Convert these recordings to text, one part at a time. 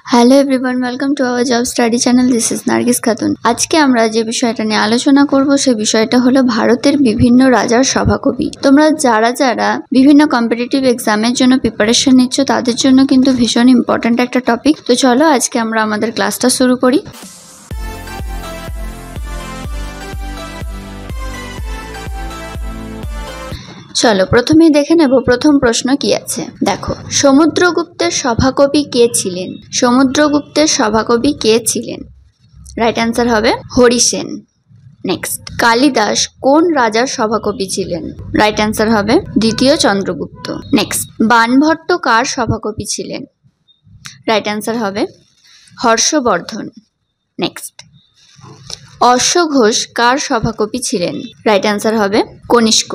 Hello everyone, welcome to our job study channel. This is Nargis Khatun. আজকে আমরা যে বিষয়টা নিয়ে আলোচনা করব সেই বিষয়টা হলো ভারতের বিভিন্ন রাজার সভাকবি। তোমরা যারা বিভিন্ন কম্পিটিটিভ এক্সামের জন্য প্রিপারেশন নিচ্ছ তাদের জন্য কিন্তু ভীষণ ইম্পর্ট্যান্ট একটা টপিক। তো চলো আজকে আমরা আমাদের ক্লাসটা শুরু করি। চলো প্রথমেই দেখে নেব প্রথম প্রশ্ন কি আছে। দেখো, সমুদ্রগুপ্তের সভাকবি কে ছিলেন? সমুদ্রগুপ্তের সভাকবি কে ছিলেন? রাইট অ্যান্সার হবে হরিসেন। নেক্সট, কালিদাস কোন রাজার সভাকবি ছিলেন? রাইট অ্যান্সার হবে দ্বিতীয় চন্দ্রগুপ্ত। নেক্সট, বাণভট্ট কার সভাকবি ছিলেন? রাইট অ্যান্সার হবে হর্ষবর্ধন। নেক্সট, অশ্বঘোষ কার সভাকবি ছিলেন? রাইট অ্যান্সার হবে কনিষ্ক।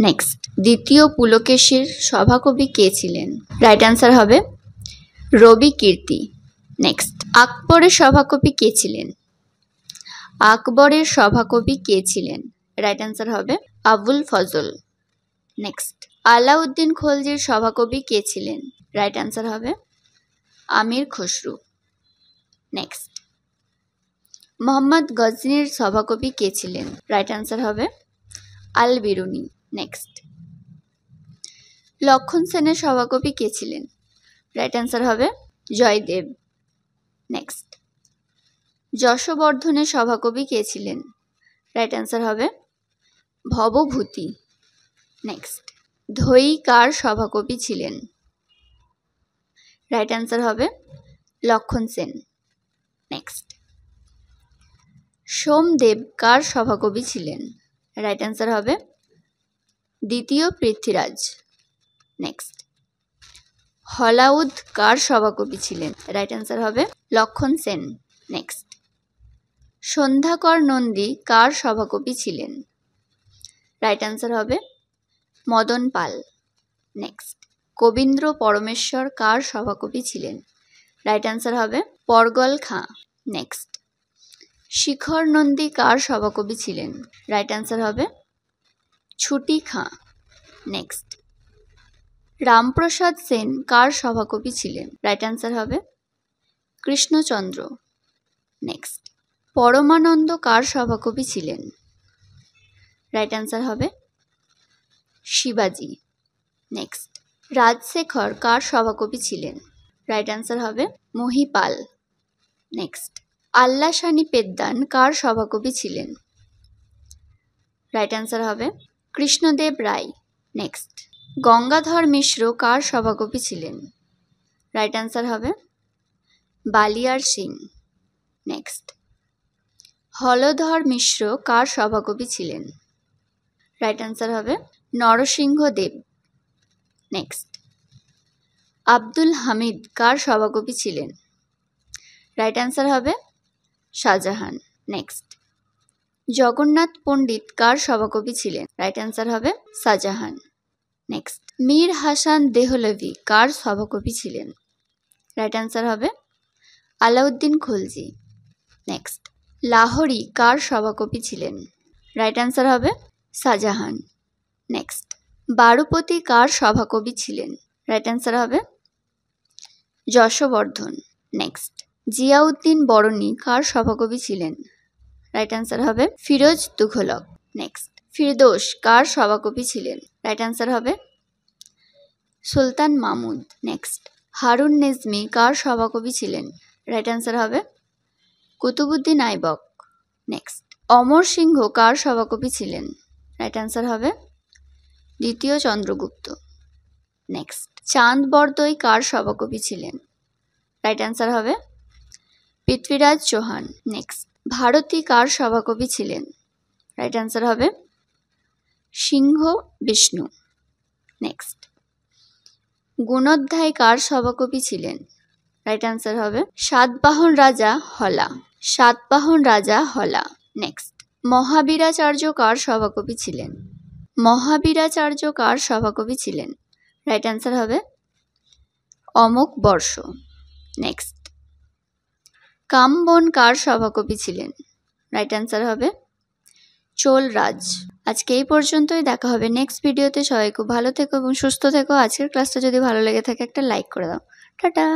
নেক্সট, দ্বিতীয় পুলকেশীর সভাকবি কে ছিলেন? রাইট অ্যান্সার হবে রবি কীর্তি। নেক্সট, আকবরের সভাকবি কে ছিলেন? আকবরের সভাকবি কে ছিলেন? রাইট অ্যান্সার হবে আবুল ফজল। নেক্সট, আলাউদ্দিন খলজির সভাকবি কে ছিলেন? রাইট অ্যান্সার হবে আমির খসরু। নেক্সট, মোহাম্মদ গজনির সভাকবি কে ছিলেন? রাইট অ্যান্সার হবে আল বিরুনি। নেক্সট, লক্ষণ সেনের সভাকবি কে ছিলেন? রাইট অ্যান্সার হবে জয়দেব। নেক্সট, যশবর্ধনের সভাকবি কে ছিলেন? রাইট অ্যান্সার হবে ভবভূতি। নেক্সট, ধৈ কার সভাকবি ছিলেন? রাইট অ্যান্সার হবে লক্ষণ সেন। নেক্সট, সোমদেব কার সভাকবি ছিলেন? রাইট অ্যান্সার হবে দ্বিতীয় পৃথ্বীরাজ। নেক্সট, হলাউদ কার সভাকবি ছিলেন? রাইট অ্যান্সার হবে লক্ষণ সেন। নেক্সট, সন্ধ্যাকর নন্দী কার সভাকবি ছিলেন? রাইট অ্যান্সার হবে মদন পাল। নেক্সট, কবীন্দ্র পরমেশ্বর কার সভাকবি ছিলেন? রাইট অ্যান্সার হবে পরগল খাঁ। নেক্সট, শিখর নন্দী কার সভাকবি ছিলেন? রাইট অ্যান্সার হবে ছুটি খাঁ। নেক্সট, রামপ্রসাদ সেন কার সভাকবি ছিলেন? রাইট অ্যান্সার হবে কৃষ্ণচন্দ্র। নেক্সট, পরমানন্দ কার সভাকবি ছিলেন? রাইট অ্যান্সার হবে শিবাজি। নেক্সট, রাজশেখর কার সভাকবি ছিলেন? রাইট অ্যান্সার হবে মহিপাল। নেক্সট, আল্লাসানি পেদ্দান কার সভাকবি ছিলেন? রাইট অ্যান্সার হবে কৃষ্ণদেব রায়। নেক্সট, গঙ্গাধর মিশ্র কার সভাকবি ছিলেন? রাইট অ্যান্সার হবে বালিয়ার সিং। নেক্সট, হলধর মিশ্র কার সভাকবি ছিলেন? রাইট অ্যান্সার হবে নরসিংহদেব। নেক্সট, আব্দুল হামিদ কার সভাকবি ছিলেন? রাইট অ্যান্সার হবে শাহজাহান। নেক্সট, জগন্নাথ পণ্ডিত কার সভাকবি ছিলেন? রাইট অ্যান্সার হবে শাহজাহান। নেক্সট, মীর হাসান দেহলভি কার সভাকবি ছিলেন? রাইট অ্যান্সার হবে আলাউদ্দিন খলজি। নেক্সট, লাহোরি কার সভাকবি ছিলেন? রাইট অ্যান্সার হবে শাহজাহান। নেক্সট, বারুপতি কার সভাকবি ছিলেন? রাইট অ্যান্সার হবে যশবর্ধন। নেক্সট, জিয়াউদ্দিন বরণী কার সভাকবি ছিলেন? রাইট অ্যান্সার হবে ফিরোজ তুঘলক। নেক্সট, ফিরদৌস কার সভাকবি ছিলেন? রাইট অ্যান্সার হবে সুলতান মাহমুদ। নেক্সট, হারুন নেজমি কার সভাকবি ছিলেন? রাইট অ্যান্সার হবে কুতুবুদ্দিন আইবক। নেক্সট, অমর সিংহ কার সভাকবি ছিলেন? রাইট অ্যান্সার হবে দ্বিতীয় চন্দ্রগুপ্ত। নেক্সট, চাঁদ বরদই কার সভাকবি ছিলেন? রাইট অ্যান্সার হবে পৃথ্বীরাজ চৌহান। নেক্সট, ভারতী কার সভাকবি ছিলেন? রাইট অ্যান্সার হবে সিংহ বিষ্ণু। নেক্সট, গুণোধ্যায় কার সভাকবি ছিলেন? রাইট অ্যান্সার হবে সাতবাহন রাজা হলা। সাতবাহন রাজা হলা। নেক্সট, মহাবীরাচার্য কার সভাকবি ছিলেন? মহাবীরাচার্য কার সভাকবি ছিলেন? রাইট অ্যান্সার হবে অমোক বর্ষ। নেক্সট, কামবন কার সভাকবি ছিলেন? রাইট অ্যান্সার হবে চোল রাজ। আজকে এই পর্যন্তই, দেখা হবে নেক্সট ভিডিওতে। সবাই খুব ভালো থেকো এবং সুস্থ থেকো। আজকের ক্লাসটা যদি ভালো লেগে থাকে একটা লাইক করে দাও। টাটা।